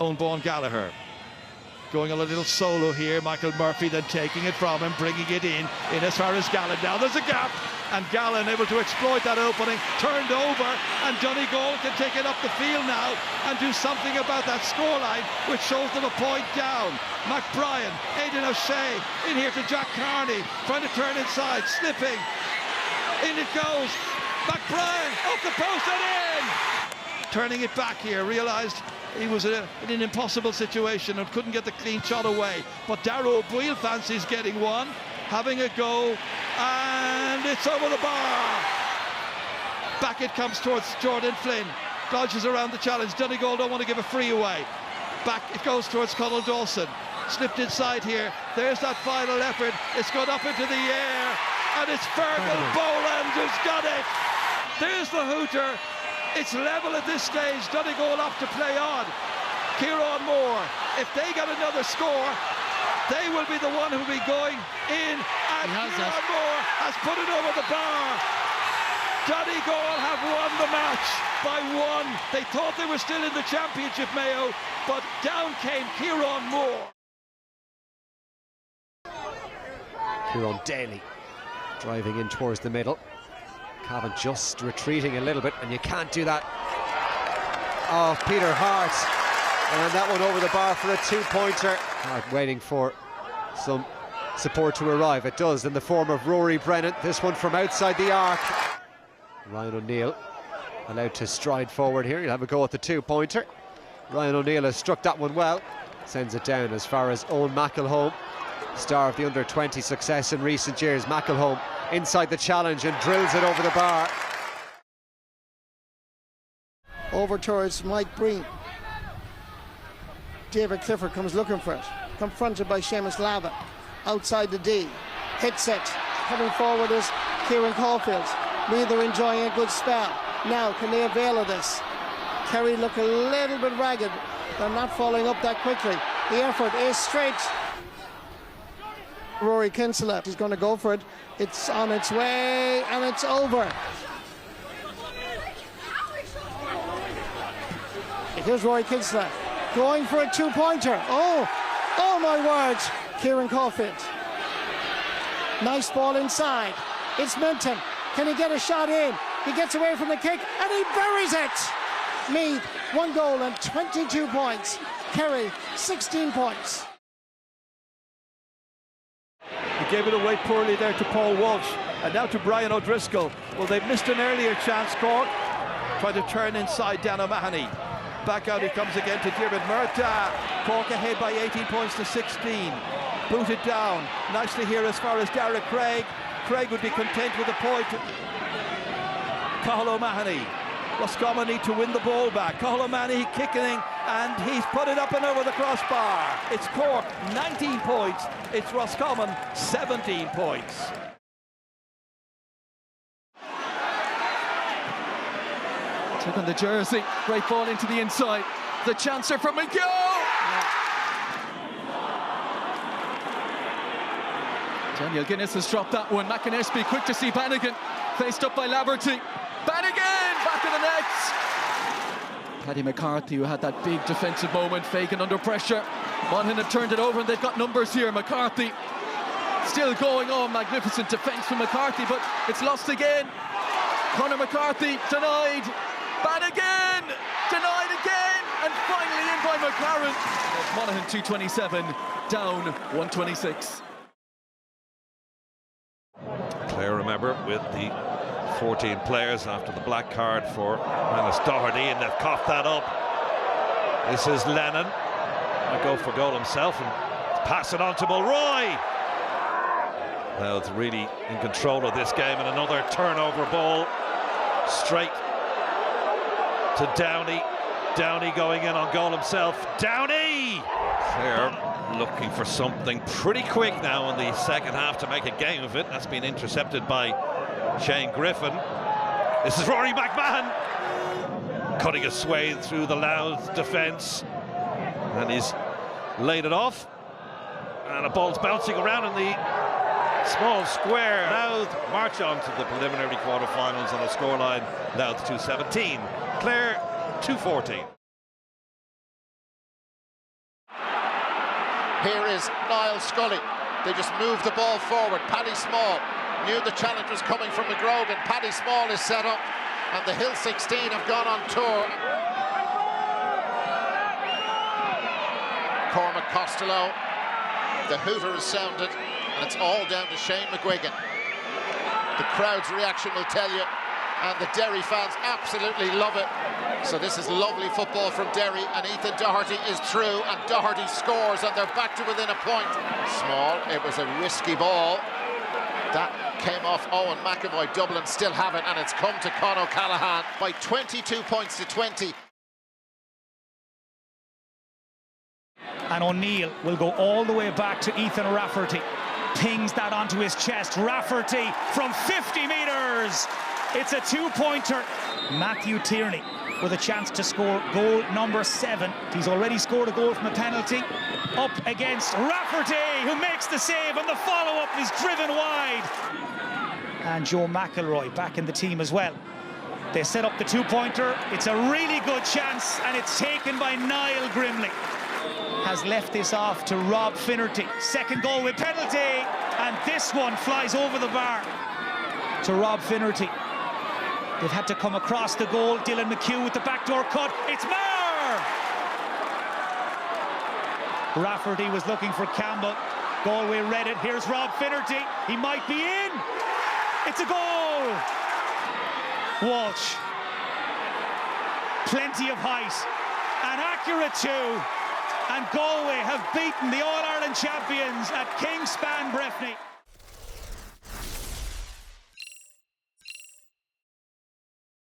Owen Gallagher. Going on a little solo here, Michael Murphy then taking it from him, bringing it in as far as Gallen. Now there's a gap, and Gallen able to exploit that opening, turned over, and Donegal can take it up the field now and do something about that scoreline, which shows them a point down. McBrien, Aidan O'Shea, in here to Jack Carney, trying to turn inside, slipping. In it goes, McBrien, up the post and in! Turning it back here, realised he was in an impossible situation and couldn't get the clean shot away. But Darrow O'Boyle fancies getting one, having a go, and it's over the bar. Back it comes towards Jordan Flynn. Dodges around the challenge. Donegal don't want to give a free away. Back it goes towards Conal Dawson. Slipped inside here. There's that final effort. It's gone up into the air, and it's Fergal Boland who's got it. There's the hooter. It's level at this stage. Donegal off to play on. Kieran Moore, if they get another score, they will be the one who will be going in, and Kieran Moore has put it over the bar. Donegal have won the match by one. They thought they were still in the championship, Mayo, but down came Kieran Moore. Kieran Daly driving in towards the middle. Cavan just retreating a little bit, and you can't do that. Oh, Peter Hart, and that one over the bar for a two-pointer. Hart waiting for some support to arrive. It does, in the form of Rory Brennan. This one from outside the arc. Ryan O'Neill allowed to stride forward here. He'll have a go at the two-pointer. Ryan O'Neill has struck that one well. Sends it down as far as Owen McElhone, star of the under-20 success in recent years. McElhone inside the challenge and drills it over the bar. Over towards Mike Breen. David Clifford comes looking for it. Confronted by Seamus Lava. Outside the D. Hits it. Coming forward is Kieran Caulfield. Neither enjoying a good spell. Now, can they avail of this? Kerry look a little bit ragged. They're not following up that quickly. The effort is straight. Rory Kinsella is going to go for it. It's on its way, and it's over. Here's Rory Kinsella going for a two-pointer. Oh my word. Kieran Caulfield. Nice ball inside. It's Minton. Can he get a shot in? He gets away from the kick, and he buries it. Meath, 1 goal and 22 points. Kerry, 16 points. He gave it away poorly there to Paul Walsh, and now to Brian O'Driscoll. Well, they've missed an earlier chance, Cork. Trying to turn inside Dan O'Mahony. Back out he comes again to Diarmuid Murtagh. Cork ahead by 18 points to 16. Booted down nicely here as far as Dara Craig. Craig would be content with a point. Cathal O'Mahony. Roscommon need to win the ball back. Cathal O'Mahony kicking, and he's put it up and over the crossbar. It's Cork 19 points. It's Roscommon 17 points. Took on the jersey, great ball into the inside. The chancer from McGill. Daniel Guinness has dropped that one. McInnesby quick to see Bannigan, faced up by Laverty. Bannigan back of the net. Paddy McCarthy, who had that big defensive moment, Fagan under pressure. Monaghan have turned it over, and they've got numbers here. McCarthy still going on. Magnificent defence from McCarthy, but it's lost again. Conor McCarthy denied. Bannigan denied again, and finally in by McLaren. Monaghan 227, down 126. Clare, remember, with the 14 players after the black card for Manus Doherty, and they've coughed that up. This is Lennon. I'll go for goal himself and pass it on to Mulroy. Well, it's really in control of this game, and another turnover ball straight to Downey. Downey going in on goal himself. Downey! Clare looking for something pretty quick now in the second half to make a game of it. That's been intercepted by Shane Griffin. This is Rory McMahon cutting a swathe through the Louth defence, and he's laid it off, and a ball's bouncing around in the small square. Louth march on to the preliminary quarter-finals on a scoreline Louth 217, Clare 214. Here is Niall Scully. They just moved the ball forward. Paddy Small knew the challenge was coming from McGrogan. Paddy Small is set up, and the Hill 16 have gone on tour. Cormac Costello. The hooter is sounded, and it's all down to Shane McGuigan. The crowd's reaction will tell you, and the Derry fans absolutely love it. So this is lovely football from Derry, and Ethan Doherty is through, and Doherty scores, and they're back to within a point. Small, it was a risky ball. That came off Owen McAvoy. Dublin still have it, and it's come to Con O'Callaghan by 22 points to 20. And O'Neill will go all the way back to Ethan Rafferty. Pings that onto his chest. Rafferty from 50 metres. It's a two-pointer. Matthew Tierney with a chance to score goal number 7. He's already scored a goal from a penalty. Up against Rafferty, who makes the save, and the follow-up is driven wide. And Joe McElroy back in the team as well. They set up the two-pointer. It's a really good chance, and it's taken by Niall Grimley. Has left this off to Rob Finnerty. Second goal with penalty, and this one flies over the bar to Rob Finnerty. They've had to come across the goal. Dylan McHugh with the backdoor cut. It's Maher! Rafferty was looking for Campbell. Galway read it. Here's Rob Finnerty. He might be in. It's a goal! Walsh. Plenty of height. And accurate too. And Galway have beaten the All-Ireland champions at Kingspan Breffni.